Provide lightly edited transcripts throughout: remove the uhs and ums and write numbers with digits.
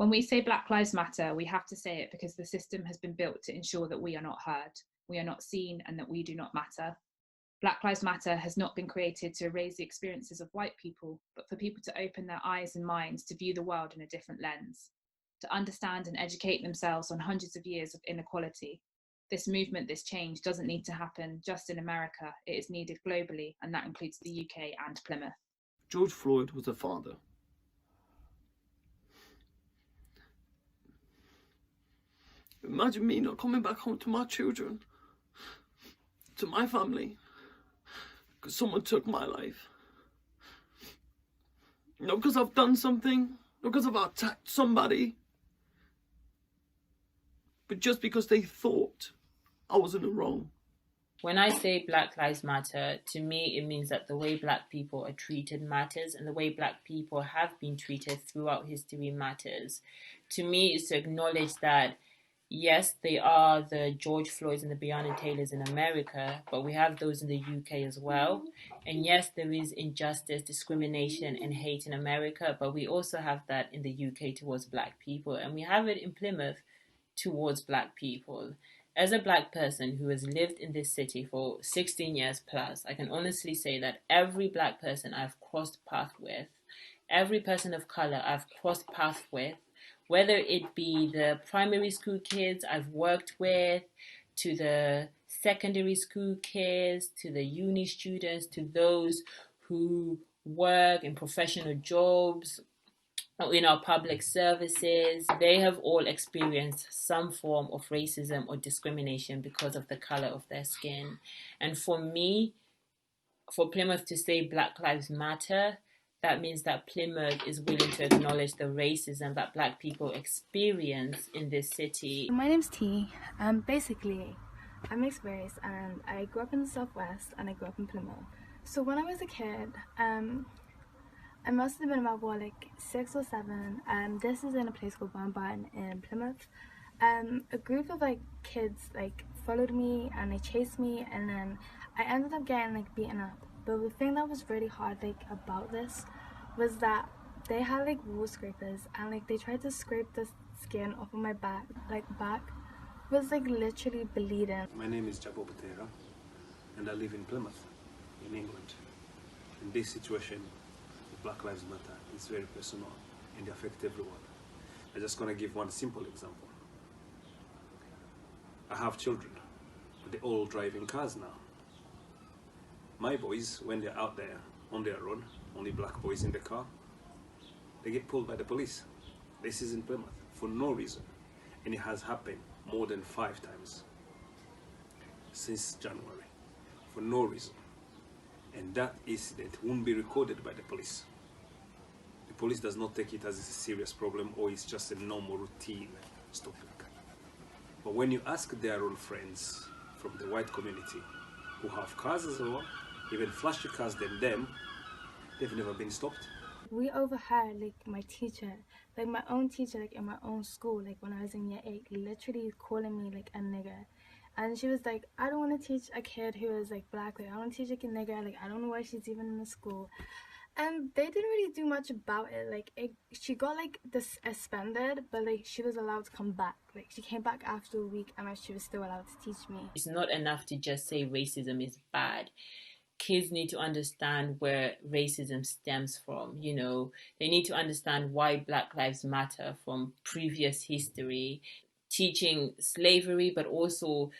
When we say Black Lives Matter, we have to say it because the system has been built to ensure that we are not heard, we are not seen, and that we do not matter. Black Lives Matter has not been created to erase the experiences of white people, but for people to open their eyes and minds to view the world in a different lens, to understand and educate themselves on hundreds of years of inequality. This movement, this change doesn't need to happen just in America, it is needed globally, and that includes the UK and Plymouth. George Floyd was a father. Imagine me not coming back home to my children, to my family, because someone took my life. Not because I've done something, not because I've attacked somebody, but just because they thought I was in the wrong. When I say Black Lives Matter, to me it means that the way Black people are treated matters, and the way Black people have been treated throughout history matters. To me, it's to acknowledge that yes, they are the George Floyds and the Breonna Taylors in America, but we have those in the UK as well. And yes, there is injustice, discrimination, and hate in America, but we also have that in the UK towards Black people, and we have it in Plymouth towards Black people. As a Black person who has lived in this city for 16 years plus, I can honestly say that every Black person I've crossed paths with, every person of color I've crossed paths with, whether it be the primary school kids I've worked with, to the secondary school kids, to the uni students, to those who work in professional jobs, in our public services, they have all experienced some form of racism or discrimination because of the color of their skin. And for me, for Plymouth to say Black Lives Matter, that means that Plymouth is willing to acknowledge the racism that Black people experience in this city. My name's T. Basically, I'm mixed race and I grew up in the Southwest and I grew up in Plymouth. So when I was a kid, I must have been about, 6 or 7. This is in a place called Barn in Plymouth. A group of kids followed me and they chased me, and then I ended up getting beaten up. But the thing that was really hard about this was that they had wool scrapers, and they tried to scrape the skin off of my back. Back was literally bleeding. My name is Jabo Butera and I live in Plymouth in England. In this situation, Black Lives Matter is very personal and they affect everyone. I'm just going to give one simple example. I have children, but they're all driving cars now. My boys, when they're out there on their own, only Black boys in the car, they get pulled by the police. This is in Plymouth for no reason, and it has happened more than 5 times since January for no reason. And that incident won't be recorded by the police. The police does not take it as a serious problem or it's just a normal routine stopping. But when you ask their own friends from the white community who have cars as well, even flashy cars than them, they've never been stopped. We overheard my teacher, my own teacher in my own school, when I was in year 8, literally calling me a nigger. And she was like, I don't want to teach a kid who is Black, I don't want to teach a nigger, I don't know why she's even in the school. And they didn't really do much about it. She got suspended, but she was allowed to come back. She came back after a week and she was still allowed to teach me. It's not enough to just say racism is bad. Kids need to understand where racism stems from. They need to understand why Black Lives Matter from previous history, teaching slavery, but also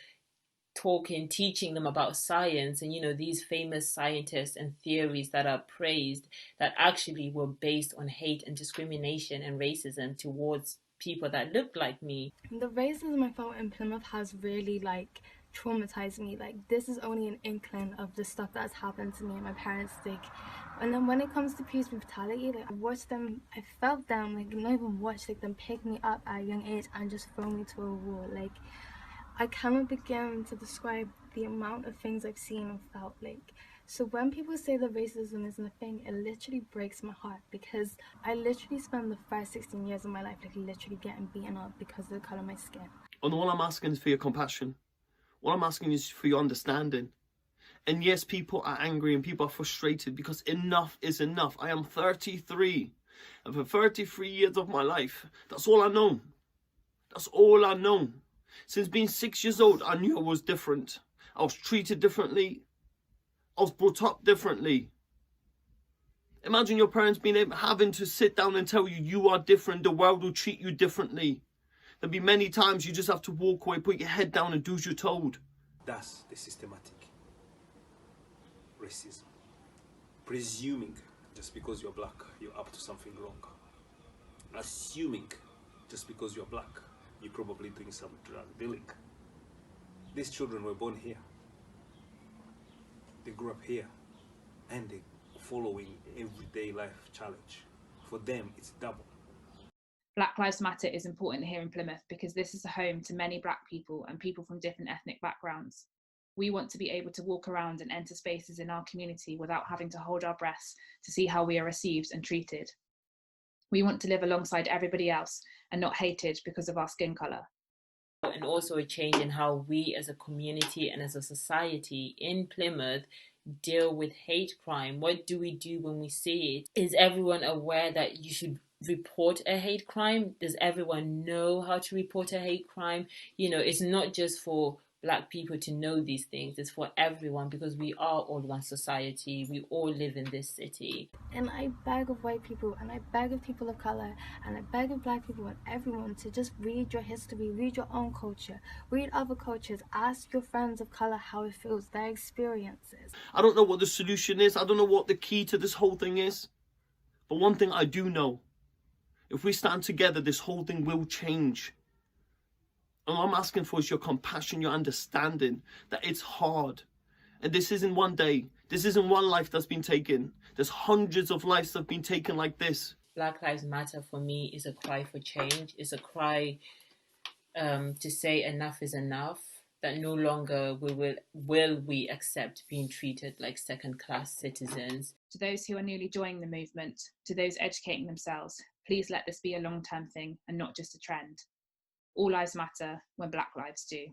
teaching them about science and, these famous scientists and theories that are praised that actually were based on hate and discrimination and racism towards people that looked like me. The racism I felt in Plymouth has really traumatized me. This is only an inkling of the stuff that's happened to me and my parents. And then when it comes to police brutality, I watched them, I felt them, not even watch, them pick me up at a young age and just throw me to a wall. I cannot begin to describe the amount of things I've seen and felt. So when people say that racism isn't a thing, it literally breaks my heart, because I literally spent the first 16 years of my life literally getting beaten up because of the colour of my skin. And all I'm asking is for your compassion. All I'm asking is for your understanding. And yes, people are angry and people are frustrated because enough is enough. I am 33. And for 33 years of my life, that's all I know. That's all I know. Since being 6 years old, I knew I was different. I was treated differently. I was brought up differently. Imagine your parents having to sit down and tell you you are different. The world will treat you differently. There'll be many times you just have to walk away, put your head down and do as you're told. That's the systematic racism. Presuming just because you're black, you're up to something wrong. Assuming just because you're black, you're probably doing some drug dealing. These children were born here. They grew up here, and they're following everyday life challenge. For them, it's double. Black Lives Matter is important here in Plymouth because this is a home to many Black people and people from different ethnic backgrounds. We want to be able to walk around and enter spaces in our community without having to hold our breaths to see how we are received and treated. We want to live alongside everybody else and not hated because of our skin colour. And also a change in how we as a community and as a society in Plymouth deal with hate crime. What do we do when we see it? Is everyone aware that you should report a hate crime? Does everyone know how to report a hate crime? You know, it's not just for Black people to know these things, it's for everyone, because we are all one society, we all live in this city. And I beg of white people, and I beg of people of color, and I beg of Black people and everyone to just read your history, read your own culture, read other cultures, ask your friends of color how it feels, their experiences. I don't know what the solution is. I don't know what the key to this whole thing is. But one thing I do know, if we stand together, this whole thing will change. And what I'm asking for is your compassion, your understanding that it's hard. And this isn't one day. This isn't one life that's been taken. There's hundreds of lives that have been taken like this. Black Lives Matter for me is a cry for change. It's a cry to say enough is enough. That no longer will we accept being treated like second-class citizens. To those who are newly joining the movement, to those educating themselves, please let this be a long-term thing and not just a trend. All lives matter when Black lives do.